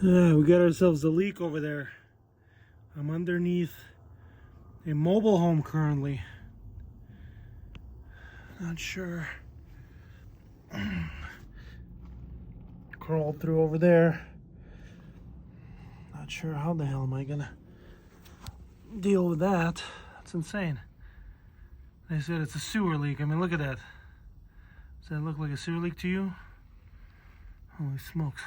We got ourselves a leak over there. I'm underneath a mobile home currently. Not sure. Crawled through over there. Not sure how the hell am I gonna deal with that. That's insane. They said it's a sewer leak. I mean, look at that. Does that look like a sewer leak to you? Holy smokes.